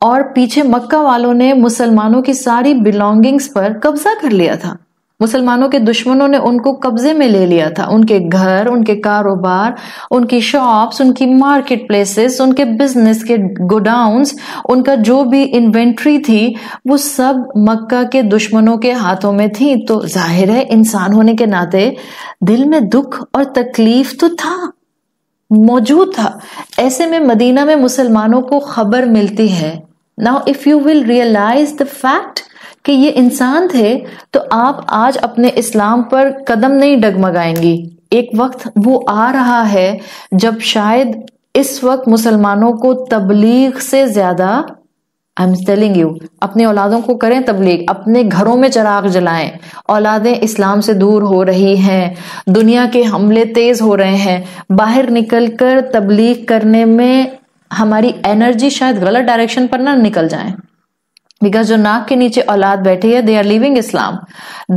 اور پیچھے مکہ والوں نے مسلمانوں کی ساری بلانگنگز پر قبضہ کر لیا تھا. مسلمانوں کے دشمنوں نے ان کو قبضے میں لے لیا تھا. ان کے گھر، ان کے کاروبار، ان کی شاپس، ان کی مارکیٹ پلیسز، ان کے بزنس کے گوڈاؤنز، ان کا جو بھی انوینٹری تھی وہ سب مکہ کے دشمنوں کے ہاتھوں میں تھی. تو ظاہر ہے انسان ہونے کے ناطے دل میں دکھ اور تکلیف تو تھا، موجود تھا. ایسے میں مدینہ میں مسلمانوں کو خبر ملتی ہے. Now if you will realize the fact کہ یہ انسان تھے تو آپ آج اپنے اسلام پر قدم نہیں ڈگمگائیں گی. ایک وقت وہ آ رہا ہے جب شاید اس وقت مسلمانوں کو تبلیغ سے زیادہ I'm telling you اپنی اولادوں کو کریں تبلیغ، اپنے گھروں میں چراغ جلائیں. اولادیں اسلام سے دور ہو رہی ہیں، دنیا کے حملے تیز ہو رہے ہیں. باہر نکل کر تبلیغ کرنے میں ہماری انرجی شاید غلط ڈائریکشن پر نہ نکل جائیں. بیکاز جو ناک کے نیچے اولاد بیٹھی ہے، they are leaving Islam,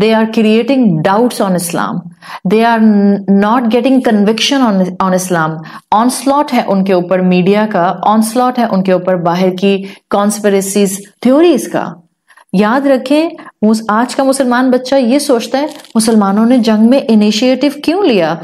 they are creating doubts on Islam, they are not getting conviction on Islam. onslaught ہے ان کے اوپر میڈیا کا، onslaught ہے ان کے اوپر باہر کی conspiracies theories کا. یاد رکھیں آج کا مسلمان بچہ یہ سوچتا ہے مسلمانوں نے جنگ میں انیشیٹو کیوں لیا؟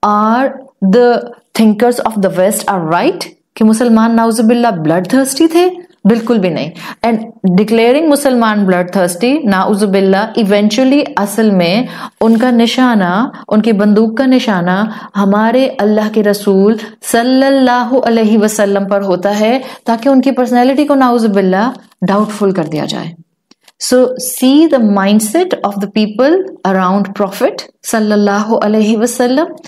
Are the thinkers of the West are right کہ مسلمان نعوذ باللہ بلڈ تھرسٹی تھے؟ بالکل بھی نہیں. اینڈ ڈکلیئرنگ مسلمان بلڈ تھرسٹی نعوذ باللہ ایونچولی اصل میں ان کا نشانہ، ان کی بندوق کا نشانہ ہمارے اللہ کے رسول صلی اللہ علیہ وسلم پر ہوتا ہے تاکہ ان کی پرسنالٹی کو نعوذ باللہ ڈاؤٹ فل کر دیا جائے. So see the mindset of the people around Prophet صلی اللہ علیہ وسلم.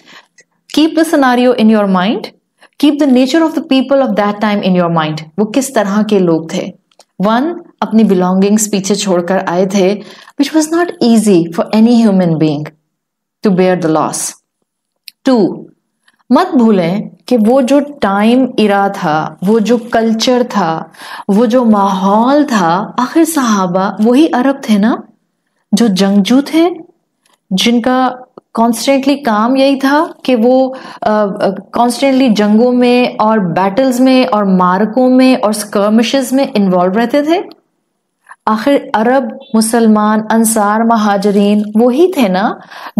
Keep the scenario in your mind. Keep the nature of the people of that time in your mind. وہ کس طرح کے لوگ تھے؟ One, اپنی belongings پیچھے چھوڑ کر آئے تھے which was not easy for any human being to bear the loss. Two, مت بھولیں کہ وہ جو ٹائم ایرا تھا، وہ جو کلچر تھا، وہ جو ماحول تھا، آخر صحابہ وہی عرب تھے نا جو جنگجو تھے، جن کا کانسٹینٹلی کام یہی تھا کہ وہ کانسٹینٹلی جنگوں میں اور بیٹلز میں اور مارکوں میں اور سکرمشز میں انوالو رہتے تھے. آخر عرب، مسلمان، انصار، مہاجرین وہی تھے نا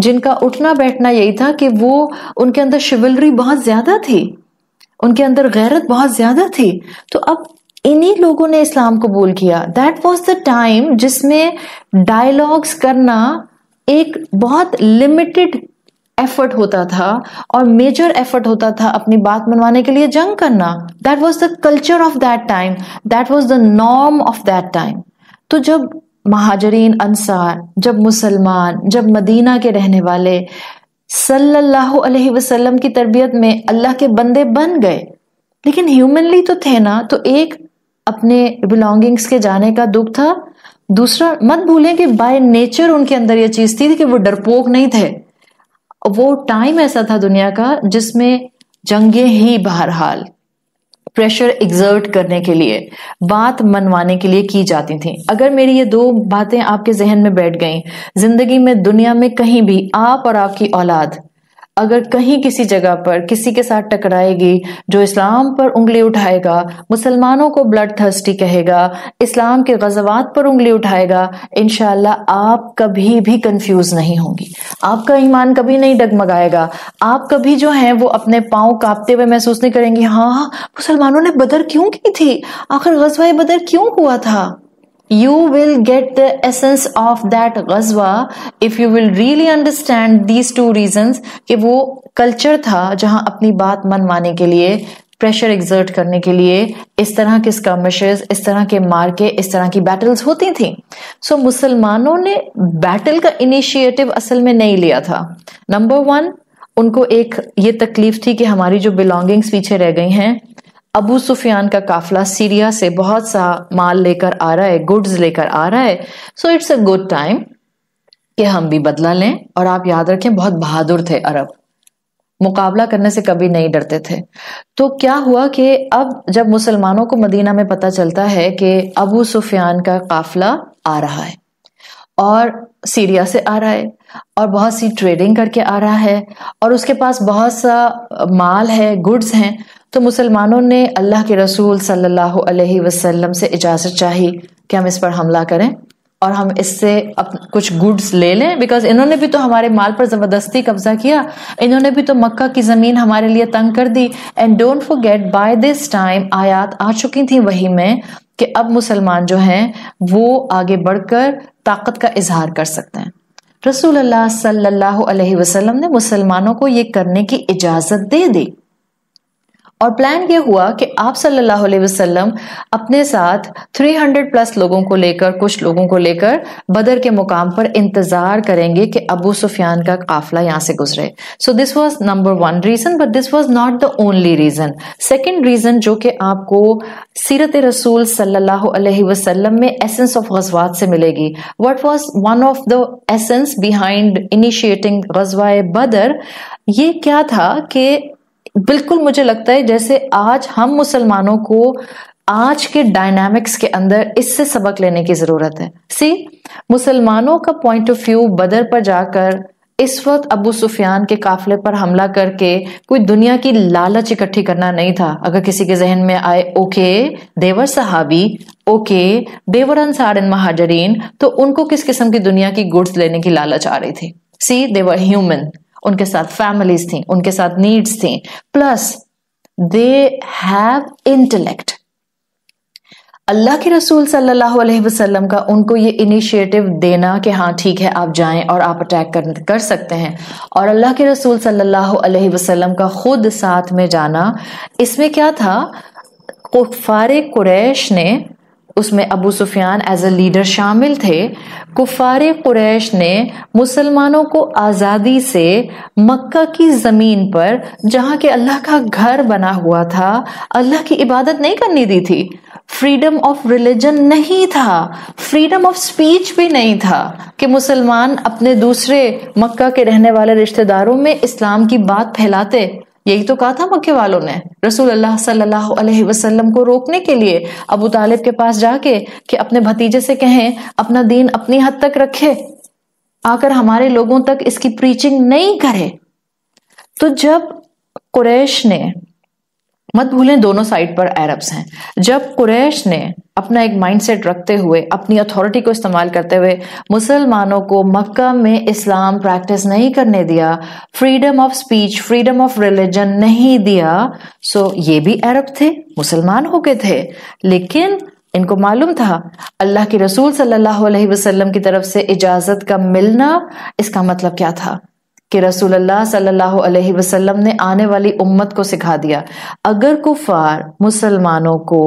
جن کا اٹھنا بیٹھنا یہی تھا کہ وہ ان کے اندر شیولری بہت زیادہ تھی، ان کے اندر غیرت بہت زیادہ تھی. تو اب انہی لوگوں نے اسلام قبول کیا. دیٹ واز دا ٹائم جس میں ڈائلاگز کرنا ایک بہت لمیٹڈ ایفرٹ ہوتا تھا اور میجر ایفرٹ ہوتا تھا اپنی بات منوانے کے لیے جنگ کرنا. That was the culture of that time, that was the norm of that time. تو جب مہاجرین، انصار، جب مسلمان، جب مدینہ کے رہنے والے صلی اللہ علیہ وسلم کی تربیت میں اللہ کے بندے بن گئے، لیکن ہیومنلی تو تھے نا، تو ایک اپنے بلانگنگز کے جانے کا دکھ تھا. دوسرا مت بھولیں کہ بائی نیچر ان کے اندر یہ چیز تھی کہ وہ ڈرپوک نہیں تھے. وہ ٹائم ایسا تھا دنیا کا جس میں جنگیں ہی بہرحال پریشر ایگزرٹ کرنے کے لیے، بات منوانے کے لیے کی جاتی تھیں. اگر میری یہ دو باتیں آپ کے ذہن میں بیٹھ گئیں، زندگی میں دنیا میں کہیں بھی آپ اور آپ کی اولاد اگر کہیں کسی جگہ پر کسی کے ساتھ ٹکرائے گی جو اسلام پر انگلی اٹھائے گا، مسلمانوں کو بلڈ تھرسٹی کہے گا، اسلام کے غزوات پر انگلی اٹھائے گا، انشاءاللہ آپ کبھی بھی کنفیوز نہیں ہوں گی، آپ کا ایمان کبھی نہیں ڈگمگائے گا، آپ کبھی جو ہیں وہ اپنے پاؤں کانپتے ہوئے محسوس نہیں کریں گی ہاں مسلمانوں نے بدر کیوں کی تھی، آخر غزوہ بدر کیوں ہوا تھا. You will get the essence of that غزوہ if you will really understand these two reasons کہ وہ کلچر تھا جہاں اپنی بات منوانے کے لیے، پریشر ایگزرٹ کرنے کے لیے اس طرح کے اسکرمشز، اس طرح کے مارکے، اس طرح کی بیٹلز ہوتی تھیں. سو مسلمانوں نے بیٹل کا انیشیٹو اصل میں نہیں لیا تھا. نمبر 1 ان کو ایک یہ تکلیف تھی کہ ہماری جو بلانگنگز پیچھے رہ گئی ہیں. ابو سفیان کا قافلہ سیریا سے بہت سا مال لے کر آ رہا ہے، گڈز لے کر آ رہا ہے. So it's a good time کہ ہم بھی بدلہ لیں. اور آپ یاد رکھیں بہت بہادر تھے عرب، مقابلہ کرنے سے کبھی نہیں ڈرتے تھے. تو کیا ہوا کہ اب جب مسلمانوں کو مدینہ میں پتہ چلتا ہے کہ ابو سفیان کا قافلہ آ رہا ہے اور سیریا سے آ رہا ہے اور بہت سی ٹریڈنگ کر کے آ رہا ہے اور اس کے پاس بہت سا مال ہے، گڈز ہیں، تو مسلمانوں نے اللہ کے رسول صلی اللہ علیہ وسلم سے اجازت چاہی کہ ہم اس پر حملہ کریں اور ہم اس سے کچھ گڈز لے لیں، بیکاز انہوں نے بھی تو ہمارے مال پر زبردستی قبضہ کیا، انہوں نے بھی تو مکہ کی زمین ہمارے لیے تنگ کر دی. And don't forget by this time آیات آ چکی تھیں وحی میں کہ اب مسلمان جو ہیں وہ آگے بڑھ کر طاقت کا اظہار کر سکتے ہیں. رسول اللہ صلی اللہ علیہ وسلم نے مسلمانوں کو یہ کرنے کی اجازت دے دی اور پلان یہ ہوا کہ آپ صلی اللہ علیہ وسلم اپنے ساتھ 300 پلس لوگوں کو لے کر، کچھ لوگوں کو لے کر بدر کے مقام پر انتظار کریں گے کہ ابو سفیان کا قافلہ یہاں سے گزرے. So this was number 1 reason, but this was not the only reason. Second reason جو کہ آپ کو سیرت رسول صلی اللہ علیہ وسلم میں ایسنس آف غزوات سے ملے گی. What was one of the essence behind initiating غزوہ بدر؟ یہ کیا تھا کہ بالکل مجھے لگتا ہے جیسے آج ہم مسلمانوں کو آج کے ڈائنامکس کے اندر اس سے سبق لینے کی ضرورت ہے. مسلمانوں کا پوائنٹ آف ویو بدر پر جا کر اس وقت ابو سفیان کے قافلے پر حملہ کر کے کوئی دنیا کی لالچ اکٹھی کرنا نہیں تھا. اگر کسی کے ذہن میں آئے اوکے دیور صحابی، اوکے دیور انصار اینڈ مہاجرین، تو ان کو کس قسم کی دنیا کی گڈز لینے کی لالچ آ رہی تھی؟ دیور ہیومن، ان کے ساتھ فیملیز تھیں، ان کے ساتھ نیڈز تھیں، پلس دے ہیو انٹلیکٹ. اللہ کے رسول صلی اللہ علیہ وسلم کا ان کو یہ انیشیٹو دینا کہ ہاں ٹھیک ہے آپ جائیں اور آپ اٹیک کر سکتے ہیں، اور اللہ کے رسول صلی اللہ علیہ وسلم کا خود ساتھ میں جانا، اس میں کیا تھا؟ کفار قریش نے، اس میں ابو سفیان ایز اے لیڈر شامل تھے، کفار قریش نے مسلمانوں کو آزادی سے مکہ کی زمین پر، جہاں کہ اللہ کا گھر بنا ہوا تھا، اللہ کی عبادت نہیں کرنے دی تھی. فریڈم آف ریلیجن نہیں تھا، فریڈم آف سپیچ بھی نہیں تھا کہ مسلمان اپنے دوسرے مکہ کے رہنے والے رشتہ داروں میں اسلام کی بات پھیلاتے. یہی تو کہا تھا مکے والوں نے رسول اللہ صلی اللہ علیہ وسلم کو روکنے کے لیے ابو طالب کے پاس جا کے کہ اپنے بھتیجے سے کہیں اپنا دین اپنی حد تک رکھے، آ کر ہمارے لوگوں تک اس کی پریچنگ نہیں کرے. تو جب قریش نے، مت بھولیں دونوں سائڈ پر عربس ہیں، جب قریش نے اپنا ایک مائنڈ سیٹ رکھتے ہوئے، اپنی اتھارٹی کو استعمال کرتے ہوئے مسلمانوں کو مکہ میں اسلام پریکٹس نہیں کرنے دیا، freedom of speech, freedom of religion نہیں دیا، سو یہ بھی عرب تھے، مسلمان ہو کے تھے، لیکن ان کو معلوم تھا اللہ کے رسول صلی اللہ علیہ وسلم کی طرف سے اجازت کا ملنا، اس کا مطلب کیا تھا کہ رسول اللہ صلی اللہ علیہ وسلم نے آنے والی امت کو سکھا دیا اگر کفار مسلمانوں کو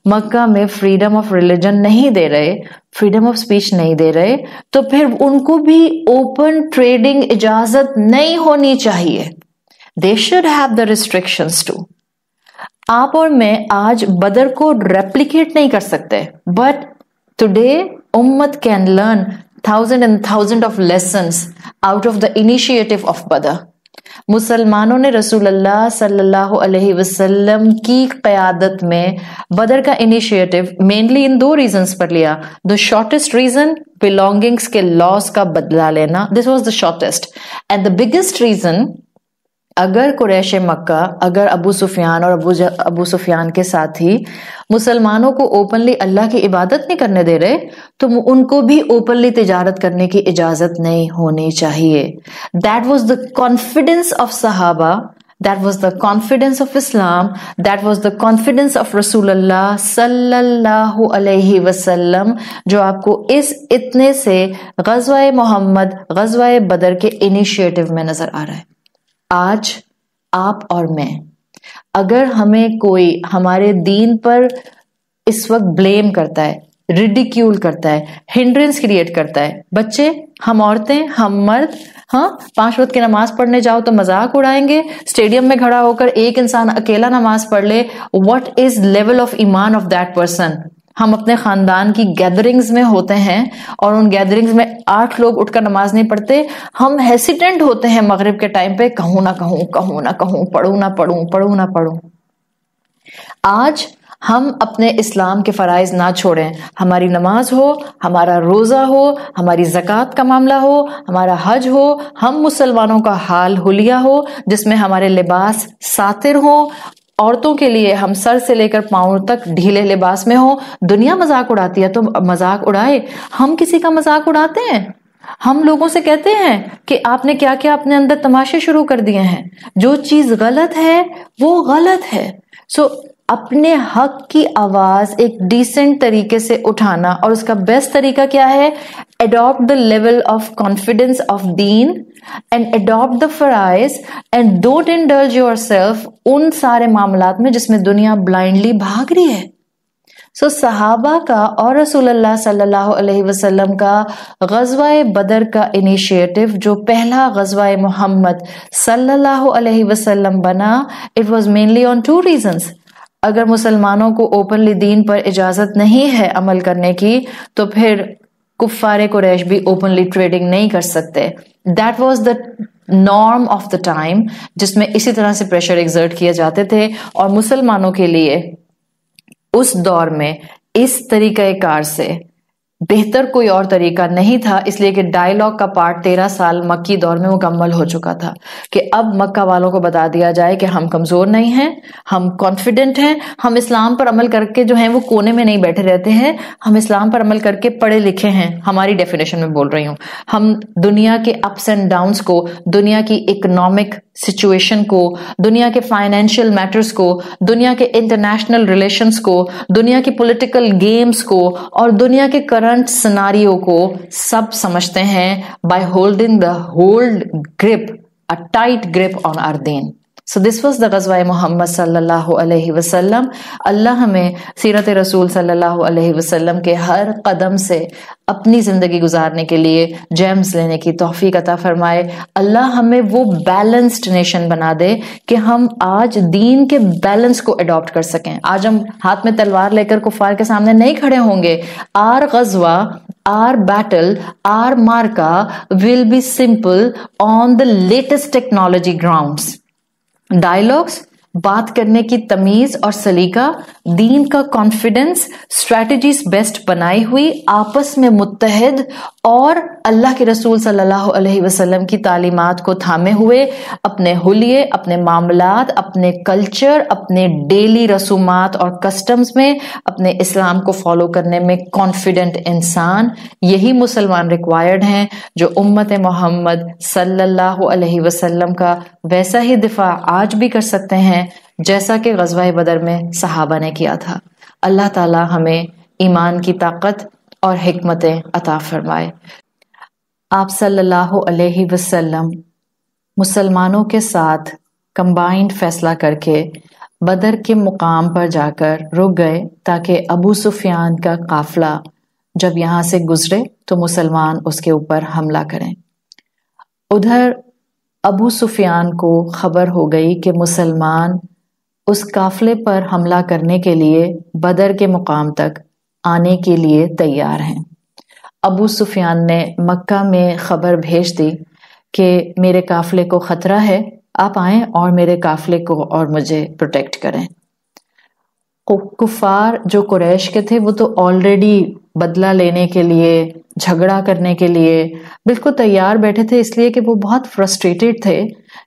مکہ میں فریڈم آف ریلیجن نہیں دے رہے، فریڈم آف سپیچ نہیں دے رہے، تو پھر ان کو بھی اوپن ٹریڈنگ اجازت نہیں ہونی چاہیے. They should have the restrictions too. آپ اور میں آج بدر کو ریپلیکیٹ نہیں کر سکتے، بٹ ٹوڈے امت can learn thousand and thousand of lessons out of the initiative of Badr. مسلمانوں نے رسول اللہ صلی اللہ علیہ وسلم کی قیادت میں بدر کا انیشیٹو مینلی ان دو ریزنز پر لیا. دا شارٹیسٹ ریزن belongings کے لاس کا بدلہ لینا، this was the shortest. And the biggest reason, اگر قریش مکہ، اگر ابو سفیان اور ابو سفیان کے ساتھی مسلمانوں کو اوپنلی اللہ کی عبادت نہیں کرنے دے رہے، تو ان کو بھی اوپنلی تجارت کرنے کی اجازت نہیں ہونی چاہیے. That was the confidence of صحابہ، that was the confidence of Islam, that was the confidence of رسول اللہ صلی اللہ علیہ وسلم، جو آپ کو اس اتنے سے غزوہ محمد، غزوہ بدر کے انیشیٹو میں نظر آ رہا ہے. آج آپ اور میں، اگر ہمیں کوئی ہمارے دین پر اس وقت بلیم کرتا ہے، ریڈیکیول کرتا ہے، ہنڈرنس کریٹ کرتا ہے، بچے، ہم عورتیں، ہم مرد، ہاں 5 وقت کی نماز پڑھنے جاؤ تو مذاق اڑائیں گے، اسٹیڈیم میں کھڑا ہو کر ایک انسان اکیلا نماز پڑھ لے، واٹ از لیول آف ایمان آف دیٹ پرسن. ہم اپنے خاندان کی گیدرنگز میں ہوتے ہیں اور ان گیدرنگز میں 8 لوگ اٹھ کر نماز نہیں پڑھتے، ہم ہیسیٹنٹ ہوتے ہیں مغرب کے ٹائم پہ، کہوں نہ کہوں، کہوں نہ کہوں، پڑھوں نہ پڑھوں، پڑھوں نہ پڑھوں. آج ہم اپنے اسلام کے فرائض نہ چھوڑیں. ہماری نماز ہو, ہمارا روزہ ہو, ہماری زکوٰۃ کا معاملہ ہو, ہمارا حج ہو, ہم مسلمانوں کا حال حلیہ ہو جس میں ہمارے لباس ساتر ہوں. عورتوں کے لیے ہم سر سے لے کر پاؤں تک ڈھیلے لباس میں ہوں. دنیا مذاق اڑاتی ہے تو مذاق اڑائے. ہم کسی کا مذاق اڑاتے ہیں؟ ہم لوگوں سے کہتے ہیں کہ آپ نے کیا کیا اپنے اندر تماشے شروع کر دیے ہیں. جو چیز غلط ہے وہ غلط ہے. سو اپنے حق کی آواز ایک ڈیسنٹ طریقے سے اٹھانا, اور اس کا بیسٹ طریقہ کیا ہے؟ Adopt the level of confidence of دین اینڈ اڈاپٹ دا فرائض and don't indulge yourself ان سارے معاملات میں جس میں دنیا بلائنڈلی بھاگ رہی ہے. سو صحابہ کا اور رسول اللہ صلی اللہ علیہ وسلم کا غزوہ بدر کا انیشیٹو جو پہلا غزوہ محمد صلی اللہ علیہ وسلم بنا, it was mainly on 2 reasons. اگر مسلمانوں کو اوپنلی دین پر اجازت نہیں ہے عمل کرنے کی تو پھر کفار قریش بھی اوپنلی ٹریڈنگ نہیں کر سکتے. That was the norm of the time جس میں اسی طرح سے پریشر ایگزرٹ کیے جاتے تھے, اور مسلمانوں کے لیے اس دور میں اس طریقہ کار سے بہتر کوئی اور طریقہ نہیں تھا, اس لیے کہ ڈائیلاگ کا پارٹ 13 سال مکی دور میں مکمل ہو چکا تھا کہ اب مکہ والوں کو بتا دیا جائے کہ ہم کمزور نہیں ہیں, ہم کانفیڈنٹ ہیں, ہم اسلام پر عمل کر کے جو ہیں وہ کونے میں نہیں بیٹھے رہتے ہیں, ہم اسلام پر عمل کر کے پڑھے لکھے ہیں. ہماری ڈیفینیشن میں بول رہی ہوں. ہم دنیا کے اپس اینڈ ڈاؤنس کو, دنیا کی اکنامک سچویشن کو, دنیا کے فائنینشیل میٹرز کو, دنیا کے انٹرنیشنل ریلیشنز کو, دنیا کی پولیٹیکل گیمز کو اور دنیا کے کرنٹ سناریو کو سب سمجھتے ہیں by holding the whole grip, a tight grip on our deen. So this was the غزوہ محمد صلی اللہ علیہ وسلم. اللہ ہمیں سیرت رسول صلی اللہ علیہ وسلم کے ہر قدم سے اپنی زندگی گزارنے کے لیے جیمز لینے کی توفیق عطا فرمائے. اللہ ہمیں وہ بیلنسڈ نیشن بنا دے کہ ہم آج دین کے بیلنس کو اڈاپٹ کر سکیں. آج ہم ہاتھ میں تلوار لے کر کفار کے سامنے نہیں کھڑے ہوں گے. آر غزوہ, our battle, our marka will be simple on the latest technology grounds. Dialogues, بات کرنے کی تمیز اور سلیقہ, دین کا کانفیڈنس, اسٹریٹجیز بیسٹ بنائی ہوئی, آپس میں متحد اور اللہ کے رسول صلی اللہ علیہ وسلم کی تعلیمات کو تھامے ہوئے اپنے حلیے, اپنے معاملات, اپنے کلچر, اپنے ڈیلی رسومات اور کسٹمز میں اپنے اسلام کو فالو کرنے میں کانفیڈنٹ انسان, یہی مسلمان ریکوائرڈ ہیں جو امت محمد صلی اللہ علیہ وسلم کا ویسا ہی دفاع آج بھی کر سکتے ہیں جیسا کہ غزوہ بدر میں صحابہ نے کیا تھا. اللہ تعالی ہمیں ایمان کی طاقت اور حکمتیں عطا فرمائے. آپ صلی اللہ علیہ وسلم مسلمانوں کے ساتھ کمبائنڈ فیصلہ کر کے بدر کے مقام پر جا کر رک گئے تاکہ ابو سفیان کا قافلہ جب یہاں سے گزرے تو مسلمان اس کے اوپر حملہ کریں. ادھر ابو سفیان کو خبر ہو گئی کہ مسلمان اس قافلے پر حملہ کرنے کے لیے بدر کے مقام تک آنے کے لیے تیار ہیں. ابو سفیان نے مکہ میں خبر بھیج دی کہ میرے قافلے کو خطرہ ہے, آپ آئیں اور میرے قافلے کو اور مجھے پروٹیکٹ کریں. کفار جو قریش کے تھے وہ تو آلریڈی بدلہ لینے کے لیے, جھگڑا کرنے کے لیے بالکل تیار بیٹھے تھے, اس لیے کہ وہ بہت فرسٹریٹڈ تھے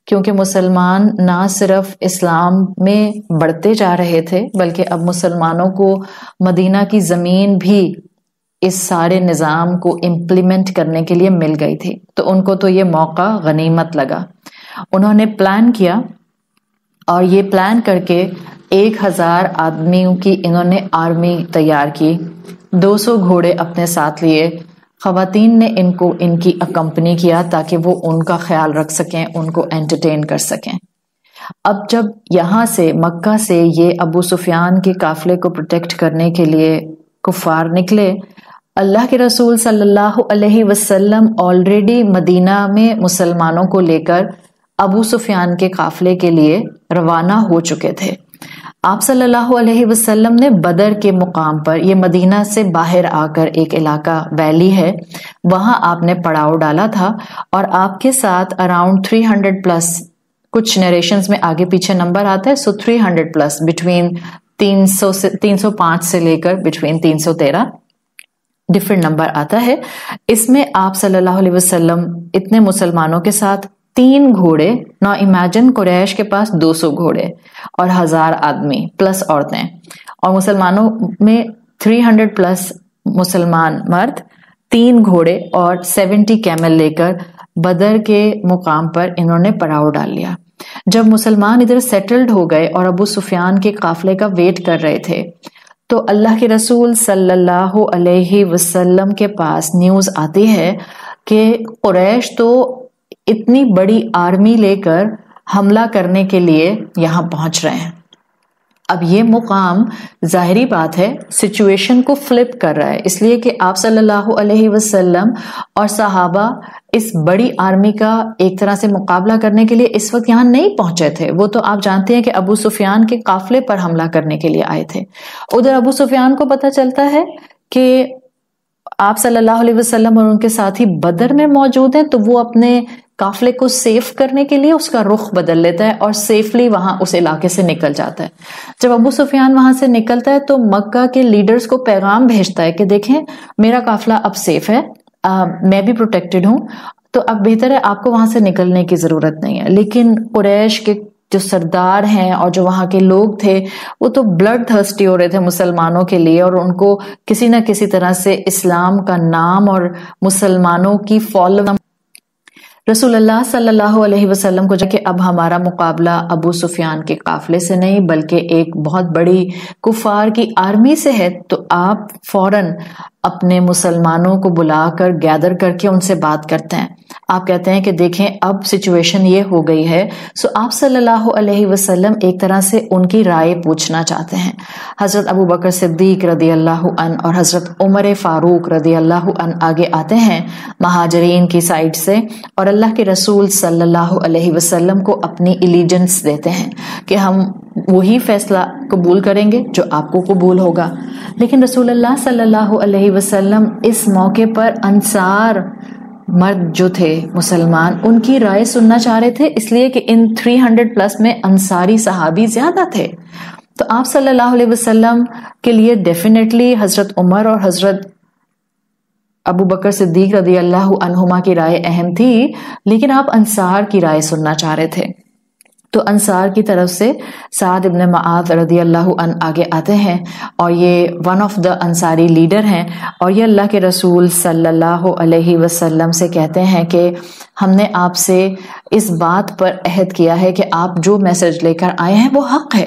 کیونکہ مسلمان نہ صرف اسلام میں بڑھتے جا رہے تھے بلکہ اب مسلمانوں کو مدینہ کی زمین بھی اس سارے نظام کو امپلیمنٹ کرنے کے لیے مل گئی تھی, تو ان کو تو یہ موقع غنیمت لگا. انہوں نے پلان کیا اور یہ پلان کر کے 1000 آدمیوں کی انہوں نے آرمی تیار کی, 200 گھوڑے اپنے ساتھ لیے. خواتین نے ان کی اکمپنی کیا تاکہ وہ ان کا خیال رکھ سکیں, ان کو انٹرٹین کر سکیں. اب جب یہاں سے مکہ سے یہ ابو سفیان کے قافلے کو پروٹیکٹ کرنے کے لیے کفار نکلے, اللہ کے رسول صلی اللہ علیہ وسلم آلریڈی مدینہ میں مسلمانوں کو لے کر ابو سفیان کے قافلے کے لیے روانہ ہو چکے تھے. آپ صلی اللہ علیہ وسلم نے بدر کے مقام پر, یہ مدینہ سے باہر آ کر ایک علاقہ ویلی ہے, وہاں آپ نے پڑاؤ ڈالا تھا اور آپ کے ساتھ اراؤنڈ 300 پلس, کچھ نریشنز میں آگے پیچھے نمبر آتا ہے, سو 300 پلس بٹوین 305 سے لے کر بٹوین 313 ڈفرینٹ نمبر آتا ہے. اس میں آپ صلی اللہ علیہ وسلم اتنے مسلمانوں کے ساتھ 3 گھوڑے، نا امیجن قریش کے پاس 200 گھوڑے اور 1000 آدمی پلس عورتیں، اور مسلمانوں میں 300 پلس مسلمان مرد، 3 گھوڑے اور 70 کیمل لے کر بدر کے مقام پر انہوں نے پڑاؤ ڈال لیا. جب مسلمان ادھر سیٹلڈ ہو گئے اور ابو سفیان کے قافلے کا ویٹ کر رہے تھے تو اللہ کے رسول صلی اللہ علیہ وسلم کے پاس نیوز آتی ہے کہ قریش تو اتنی بڑی آرمی لے کر حملہ کرنے کے لیے یہاں پہنچ رہے ہیں. اب یہ مقام ظاہری بات ہے سچویشن کو فلپ کر رہا ہے، اس لیے کہ آپ صلی اللہ علیہ وسلم اور صحابہ اس بڑی آرمی کا ایک طرح سے مقابلہ کرنے کے لیے اس وقت یہاں نہیں پہنچے تھے. وہ تو آپ جانتے ہیں کہ ابو سفیان کے قافلے پر حملہ کرنے کے لیے آئے تھے. ادھر ابو سفیان کو پتہ چلتا ہے کہ آپ صلی اللہ علیہ وسلم اور ان کے ساتھی بدر میں موجود ہیں، تو وہ اپنے قافلے کو سیف کرنے کے لیے اس کا رخ بدل لیتا ہے اور سیفلی وہاں اس علاقے سے نکل جاتا ہے. جب ابو سفیان وہاں سے نکلتا ہے تو مکہ کے لیڈرز کو پیغام بھیجتا ہے کہ دیکھیں میرا قافلہ اب سیف ہے، میں بھی پروٹیکٹڈ ہوں، تو اب بہتر ہے آپ کو وہاں سے نکلنے کی ضرورت نہیں ہے. لیکن قریش کے جو سردار ہیں اور جو وہاں کے لوگ تھے وہ تو بلڈ تھرسٹی ہو رہے تھے مسلمانوں کے لیے، اور ان کو کسی نہ کسی طرح سے اسلام کا نام اور مسلمانوں کی فالو. رسول اللہ صلی اللہ علیہ وسلم کو کہ اب ہمارا مقابلہ ابو سفیان کے قافلے سے نہیں بلکہ ایک بہت بڑی کفار کی آرمی سے ہے، تو آپ فوراً اپنے مسلمانوں کو بلا کر گیدر کر کے ان سے بات کرتے ہیں. آپ کہتے ہیں کہ دیکھیں اب سچویشن یہ ہو گئی ہے. سو آپ صلی اللہ علیہ وسلم ایک طرح سے ان کی رائے پوچھنا چاہتے ہیں. حضرت ابو بکر صدیق رضی اللہ عنہ اور حضرت عمر فاروق رضی اللہ عنہ آگے آتے ہیں مہاجرین کی سائڈ سے، اور اللہ کے رسول صلی اللہ علیہ وسلم کو اپنی ایلیجنس دیتے ہیں کہ ہم وہی فیصلہ قبول کریں گے جو آپ کو قبول ہوگا. لیکن رسول اللہ صلی اللہ علیہ وسلم اس موقع پر انصار مرد جو تھے مسلمان ان کی رائے سننا چاہ رہے تھے، اس لیے کہ ان 300 پلس میں انصاری صحابی زیادہ تھے. تو آپ صلی اللہ علیہ وسلم کے لیے ڈیفینیٹلی حضرت عمر اور حضرت ابو بکر صدیق رضی اللہ عنہما کی رائے اہم تھی، لیکن آپ انصار کی رائے سننا چاہ رہے تھے. تو انصار کی طرف سے سعد ابن معاذ رضی اللہ عنہ آگے آتے ہیں، اور یہ one of the Ansari leader ہیں، اور یہ اللہ کے رسول صلی اللہ علیہ وسلم سے کہتے ہیں کہ ہم نے آپ سے اس بات پر عہد کیا ہے کہ آپ جو میسج لے کر آئے ہیں وہ حق ہے،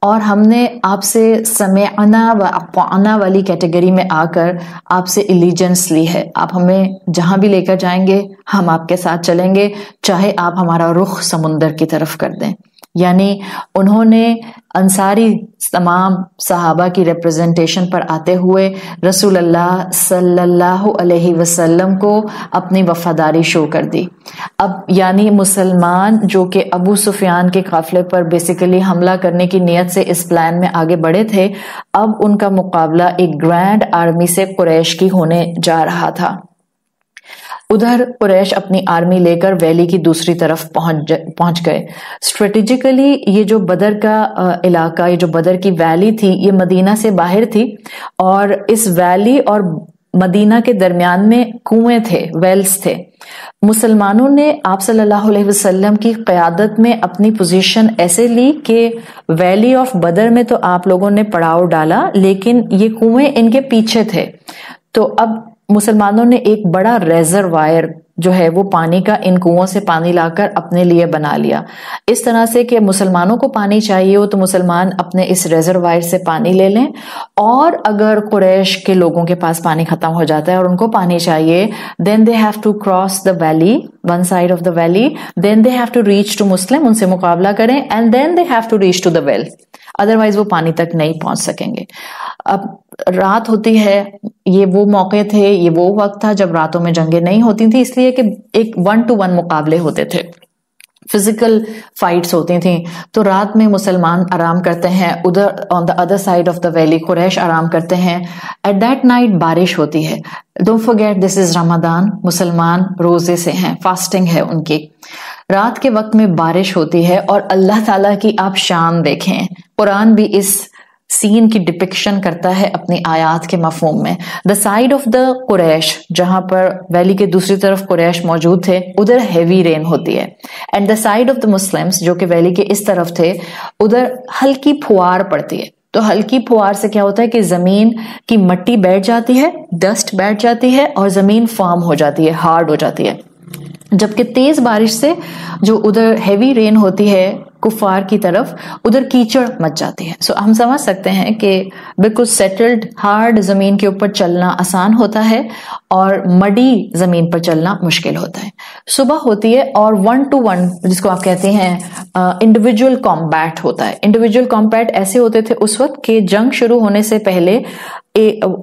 اور ہم نے آپ سے سمعنا و اطعنا والی کیٹیگری میں آ کر آپ سے ایلیجنس لی ہے. آپ ہمیں جہاں بھی لے کر جائیں گے ہم آپ کے ساتھ چلیں گے، چاہے آپ ہمارا رخ سمندر کی طرف کر دیں. یعنی انہوں نے انصاری تمام صحابہ کی ریپرزنٹیشن پر آتے ہوئے رسول اللہ صلی اللہ علیہ وسلم کو اپنی وفاداری شو کر دی. اب یعنی مسلمان جو کہ ابو سفیان کے قافلے پر بیسیکلی حملہ کرنے کی نیت سے اس پلان میں آگے بڑھے تھے، اب ان کا مقابلہ ایک گرینڈ آرمی سے قریش کی ہونے جا رہا تھا. ادھر قریش اپنی آرمی لے کر ویلی کی دوسری طرف پہنچ گئے. اسٹریٹجیکلی یہ جو بدر کا علاقہ، یہ جو بدر کی ویلی تھی، یہ مدینہ سے باہر تھی، اور اس ویلی اور مدینہ کے درمیان میں کنویں تھے، ویلز تھے. مسلمانوں نے آپ صلی اللہ علیہ وسلم کی قیادت میں اپنی پوزیشن ایسے لی کہ ویلی آف بدر میں تو آپ لوگوں نے پڑاؤ ڈالا، لیکن یہ کنویں ان کے پیچھے تھے. تو اب مسلمانوں نے ایک بڑا ریزروائر جو ہے وہ پانی کا ان کنووں سے پانی لا کر اپنے لیے بنا لیا، اس طرح سے کہ مسلمانوں کو پانی چاہیے ہو تو مسلمان اپنے اس ریزروائر سے پانی لے لیں، اور اگر قریش کے لوگوں کے پاس پانی ختم ہو جاتا ہے اور ان کو پانی چاہیے then they have to cross the valley, one side of the valley, then they have to reach to Muslim، ان سے مقابلہ کریں، and then they have to reach to the well، otherwise وہ پانی تک نہیں پہنچ سکیں گے. اب رات ہوتی ہے، یہ وہ موقع تھے، یہ وہ وقت تھا جب راتوں میں جنگیں نہیں ہوتی تھیں، اس لیے کہ ایک 1-to-1 مقابلے ہوتے تھے، فزیکل فائٹس ہوتی تھیں. تو رات میں مسلمان آرام کرتے ہیں، ادھر on the other side of the valley Quraish آرام کرتے ہیں. ایٹ دیٹ نائٹ بارش ہوتی ہے. ڈونٹ فرگیٹ دس از رمضان، مسلمان روزے سے ہیں، فاسٹنگ ہے ان کی. رات کے وقت میں بارش ہوتی ہے، اور اللہ تعالیٰ کی آپ شان دیکھیں، قرآن بھی اس سین کی ڈپکشن کرتا ہے اپنی آیات کے مفہوم میں. دا سائڈ آف دا قریش، جہاں پر ویلی کے دوسری طرف قریش موجود تھے، ادھر ہیوی رین ہوتی ہے. And the side of the Muslims, جو کہ ویلی کے اس طرف تھے، ادھر ہلکی پھوار پڑتی ہے. تو ہلکی پھوار سے کیا ہوتا ہے کہ زمین کی مٹی بیٹھ جاتی ہے، ڈسٹ بیٹھ جاتی ہے، اور زمین فارم ہو جاتی ہے، ہارڈ ہو جاتی ہے. جبکہ تیز بارش سے جو ادھر ہیوی رین ہوتی ہے کفار کی طرف، ادھر کیچڑ مچ جاتی ہے. سو ہم سمجھ سکتے ہیں کہ بالکل سیٹلڈ ہارڈ زمین کے اوپر چلنا آسان ہوتا ہے اور مڈی زمین پر چلنا مشکل ہوتا ہے. صبح ہوتی ہے اور 1 to 1 جس کو آپ کہتے ہیں انڈیویجول کمبیٹ ہوتا ہے. انڈیویجول کمبیٹ ایسے ہوتے تھے اس وقت کہ جنگ شروع ہونے سے پہلے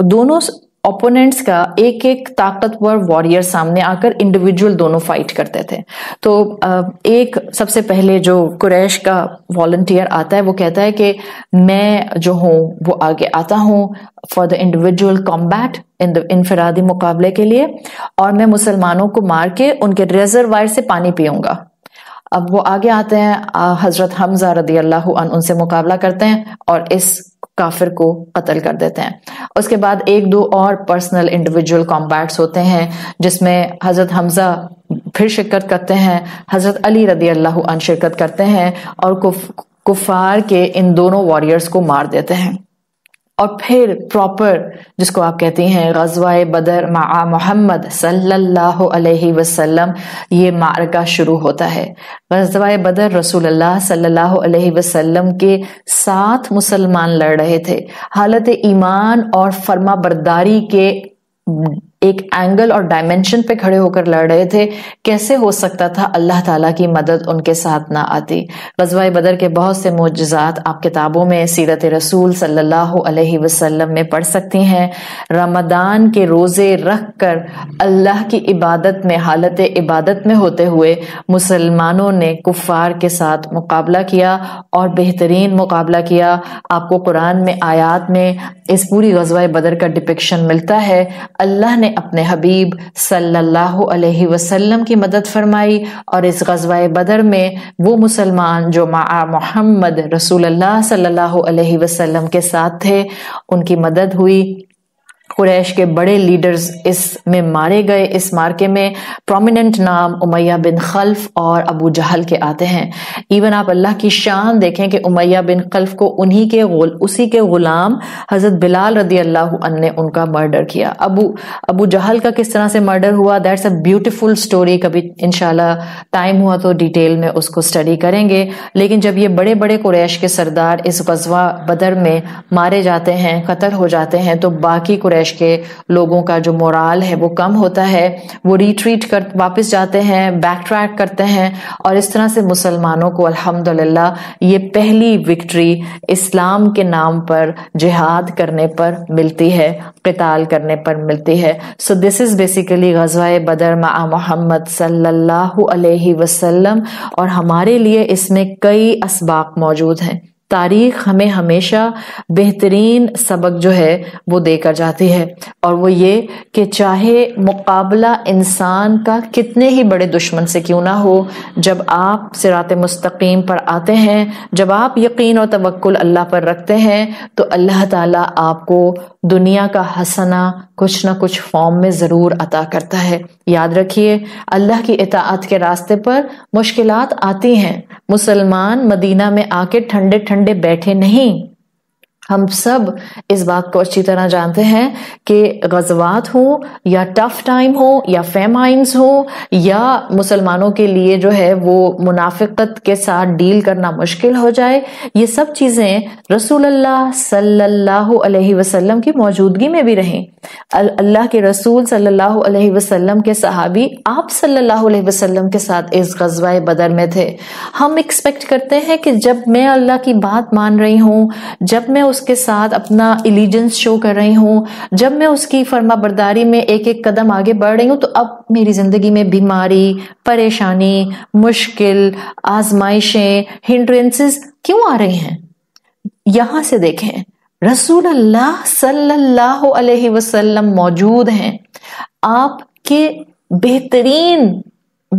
دونوں اوپوننٹس کا ایک ایک طاقتور واریر سامنے آ کر انڈیویجول دونوں فائٹ کرتے تھے. تو ایک سب سے پہلے جو قریش کا والنٹیئر آتا ہے وہ کہتا ہے کہ میں جو ہوں وہ آگے آتا ہوں فار دا انڈیویجول کمبیٹ، انفرادی مقابلے کے لیے، اور میں مسلمانوں کو مار کے ان کے ریزروائر سے پانی پیوں گا. اب وہ آگے آتے ہیں، حضرت حمزہ رضی اللہ عنہ ان سے مقابلہ کرتے ہیں اور اس کافر کو قتل کر دیتے ہیں. اس کے بعد 1-2 اور پرسنل انڈیویجول کمبیٹس ہوتے ہیں جس میں حضرت حمزہ پھر شرکت کرتے ہیں، حضرت علی رضی اللہ عنہ شرکت کرتے ہیں اور کفار کے ان دونوں واریئرز کو مار دیتے ہیں. اور پھر پراپر جس کو آپ کہتے ہیں غزوہ بدر مع محمد صلی اللہ علیہ وسلم، یہ معرکہ شروع ہوتا ہے. غزوہ بدر رسول اللہ صلی اللہ علیہ وسلم کے ساتھ مسلمان لڑ رہے تھے، حالت ایمان اور فرما برداری کے ایک اینگل اور ڈائمنشن پہ کھڑے ہو کر لڑ رہے تھے. کیسے ہو سکتا تھا اللہ تعالیٰ کی مدد ان کے ساتھ نہ آتی؟ غزوہ بدر کے بہت سے معجزات آپ کتابوں میں سیرت رسول صلی اللہ علیہ وسلم میں پڑھ سکتی ہیں. رمضان کے روزے رکھ کر اللہ کی عبادت میں، حالت عبادت میں ہوتے ہوئے مسلمانوں نے کفار کے ساتھ مقابلہ کیا اور بہترین مقابلہ کیا. آپ کو قرآن میں آیات میں اس پوری غزوہ بدر کا ڈپکشن ملتا ہے. اللہ نے اپنے حبیب صلی اللہ علیہ وسلم کی مدد فرمائی اور اس غزوہ بدر میں وہ مسلمان جو مع محمد رسول اللہ صلی اللہ علیہ وسلم کے ساتھ تھے ان کی مدد ہوئی. قریش کے بڑے لیڈرز اس میں مارے گئے. اس مارکے میں پرومیننٹ نام امیہ بن خلف اور ابو جہل کے آتے ہیں. ایون آپ اللہ کی شان دیکھیں کہ امیہ بن خلف کو اسی کے غلام حضرت بلال رضی اللہ عنہ نے ان کا مرڈر کیا. ابو جہل کا کس طرح سے مرڈر ہوا، دیٹس اے بیوٹیفل سٹوری. کبھی انشاءاللہ ٹائم ہوا تو ڈیٹیل میں اس کو سٹڈی کریں گے. لیکن جب یہ بڑے بڑے قریش کے سردار اس غزوہ بدر میں مارے جاتے ہیں، قتل ہو جاتے ہیں، تو باقی قریش کے لوگوں کا جو مورال ہے وہ کم ہوتا ہے. وہ ریٹریٹ کر واپس جاتے ہیں، بیک ٹریک کرتے ہیں، اور اس طرح سے مسلمانوں کو الحمدللہ یہ پہلی وکٹری اسلام کے نام پر جہاد کرنے پر ملتی ہے، قتال کرنے پر ملتی ہے. سو دس از بیسیکلی غزوہ بدر مع محمد صلی اللہ علیہ وسلم. اور ہمارے لیے اس میں کئی اسباق موجود ہیں. تاریخ ہمیں ہمیشہ بہترین سبق جو ہے وہ دے کر جاتی ہے، اور وہ یہ کہ چاہے مقابلہ انسان کا کتنے ہی بڑے دشمن سے کیوں نہ ہو، جب آپ صراط مستقیم پر آتے ہیں، جب آپ یقین اور توکل اللہ پر رکھتے ہیں، تو اللہ تعالیٰ آپ کو دنیا کا حسنہ کچھ نہ کچھ فارم میں ضرور عطا کرتا ہے. یاد رکھیے اللہ کی اطاعت کے راستے پر مشکلات آتی ہیں. مسلمان مدینہ میں آ کے ٹھنڈے ٹھنڈے بیٹھے نہیں. ہم سب اس بات کو اچھی طرح جانتے ہیں کہ غزوات ہوں یا ٹف ٹائم ہو یا فیمائنز ہو یا مسلمانوں کے لیے جو ہے وہ منافقت کے ساتھ ڈیل کرنا مشکل ہو جائے، یہ سب چیزیں رسول اللہ صلی اللہ علیہ وسلم کی موجودگی میں بھی رہیں. اللہ کے رسول صلی اللہ علیہ وسلم کے صحابی آپ صلی اللہ علیہ وسلم کے ساتھ اس غزوہ بدر میں تھے. ہم ایکسپیکٹ کرتے ہیں کہ جب میں اللہ کی بات مان رہی ہوں، جب میں اس کے ساتھ اپنا ایلیجنس شو کر رہی ہوں، جب میں اس کی فرما برداری میں ایک ایک قدم آگے بڑھ رہی ہوں، تو اب میری زندگی میں بیماری، پریشانی، مشکل، آزمائشیں، ہنڈرنسز کیوں آ رہی ہیں؟ یہاں سے دیکھیں رسول اللہ صلی اللہ علیہ وسلم موجود ہیں. آپ کے بہترین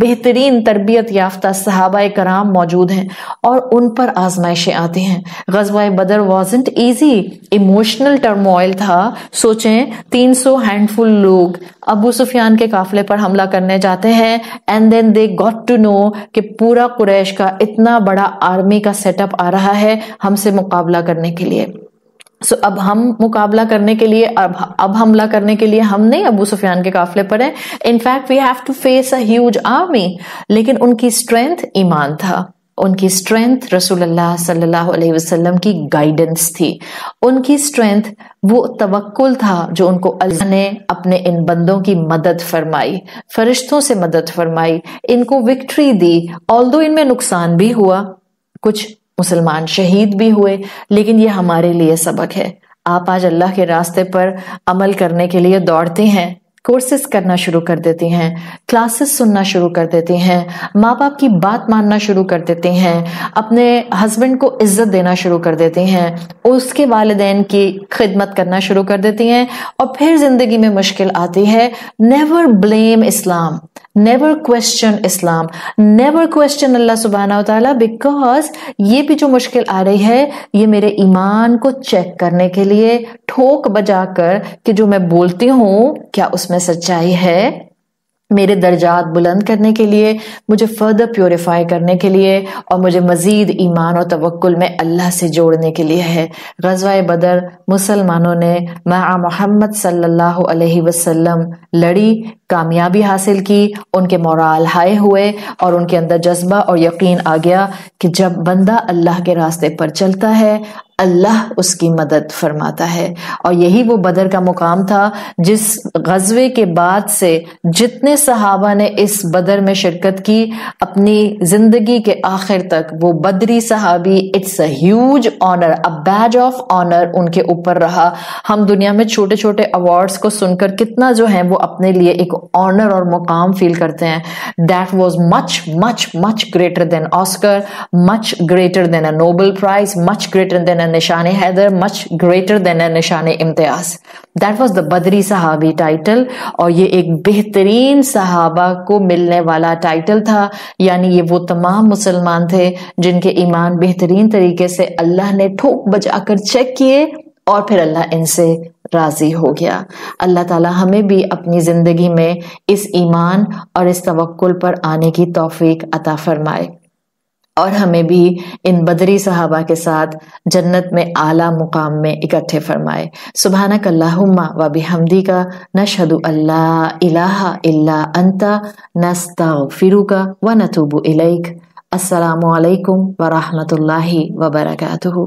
بہترین تربیت یافتہ صحابہ کرام موجود ہیں اور ان پر آزمائشیں آتی ہیں. غزوہ بدر wasn't easy, ایموشنل ٹرموائل تھا. سوچیں 300 ہینڈ فل لوگ ابو سفیان کے قافلے پر حملہ کرنے جاتے ہیں and then they got to know کہ پورا قریش کا اتنا بڑا آرمی کا سیٹ اپ آ رہا ہے ہم سے مقابلہ کرنے کے لیے. اب ہم مقابلہ کرنے کے لیے اب حملہ کرنے کے لیے ہم نہیں ابو سفیان کے قافلے پر ہیں. In fact we have to face a huge army. لیکن ان کی اسٹرینتھ ایمان تھا, ان کی اسٹرینتھ رسول اللہ صلی اللہ علیہ وسلم کی گائیڈنس تھی, ان کی اسٹرینتھ وہ توکل تھا جو ان کو اللہ نے اپنے ان بندوں کی مدد فرمائی, فرشتوں سے مدد فرمائی, ان کو وکٹری دی. آلدو ان میں نقصان بھی ہوا, کچھ مسلمان شہید بھی ہوئے, لیکن یہ ہمارے لیے سبق ہے. آپ آج اللہ کے راستے پر عمل کرنے کے لیے دوڑتے ہیں, کورسز کرنا شروع کر دیتی ہیں, کلاسز سننا شروع کر دیتی ہیں, ماں باپ کی بات ماننا شروع کر دیتی ہیں, اپنے ہسبینڈ کو عزت دینا شروع کر دیتی ہیں, اس کے والدین کی خدمت کرنا شروع کر دیتی ہیں, اور پھر زندگی میں مشکل آتی ہے. نیور بلیم اسلام, نیور کوسچن اسلام, نیور کوسچن اللہ سبحانہ و تعالیٰ, بیکاز یہ بھی جو مشکل آ رہی ہے یہ میرے ایمان کو چیک کرنے کے لیے, ٹھوک بجا کر کہ جو میں بولتی ہوں کیا اس میں سچائی ہے, میرے درجات بلند کرنے کے لیے, مجھے فردر پیوریفائی کرنے کے لیے, اور مجھے مزید ایمان و توکل میں اللہ سے جوڑنے کے لیے ہے. غزوہ بدر مسلمانوں نے مع محمد صلی اللہ علیہ وسلم لڑی, کامیابی حاصل کی, ان کے مورال ہائے ہوئے اور ان کے اندر جذبہ اور یقین آ گیا کہ جب بندہ اللہ کے راستے پر چلتا ہے اللہ اس کی مدد فرماتا ہے. اور یہی وہ بدر کا مقام تھا جس غزوے کے بعد سے جتنے صحابہ نے اس بدر میں شرکت کی, اپنی زندگی کے آخر تک وہ بدری صحابی, it's a huge honour, a badge of honour ان کے اوپر رہا. ہم دنیا میں چھوٹے چھوٹے ایوارڈز کو سن کر کتنا جو ہیں وہ اپنے لیے ایک آنر اور مقام فیل کرتے ہیں. That was much much much greater than Oscar, much greater than a noble price, much greater than نشان Haider, much greater than a نشان امتیاز. That was the بدری صحابی ٹائٹل, اور یہ ایک بہترین صحابہ کو ملنے والا ٹائٹل تھا. یعنی یہ وہ تمام مسلمان تھے جن کے ایمان بہترین طریقے سے اللہ نے ٹھوک بجا کر چیک کیے اور پھر اللہ ان سے راضی ہو گیا. اللہ تعالی ہمیں بھی اپنی زندگی میں اس ایمان اور اس توکل پر آنے کی توفیق عطا فرمائے, اور ہمیں بھی ان بدری صحابہ کے ساتھ جنت میں اعلیٰ مقام میں اکٹھے فرمائے. سبحانک اللہم و بحمدک نشہد ان لا الہ الا انت نستغفرک و نتوب الیک. السلام علیکم ورحمۃ اللہ وبرکاتہ.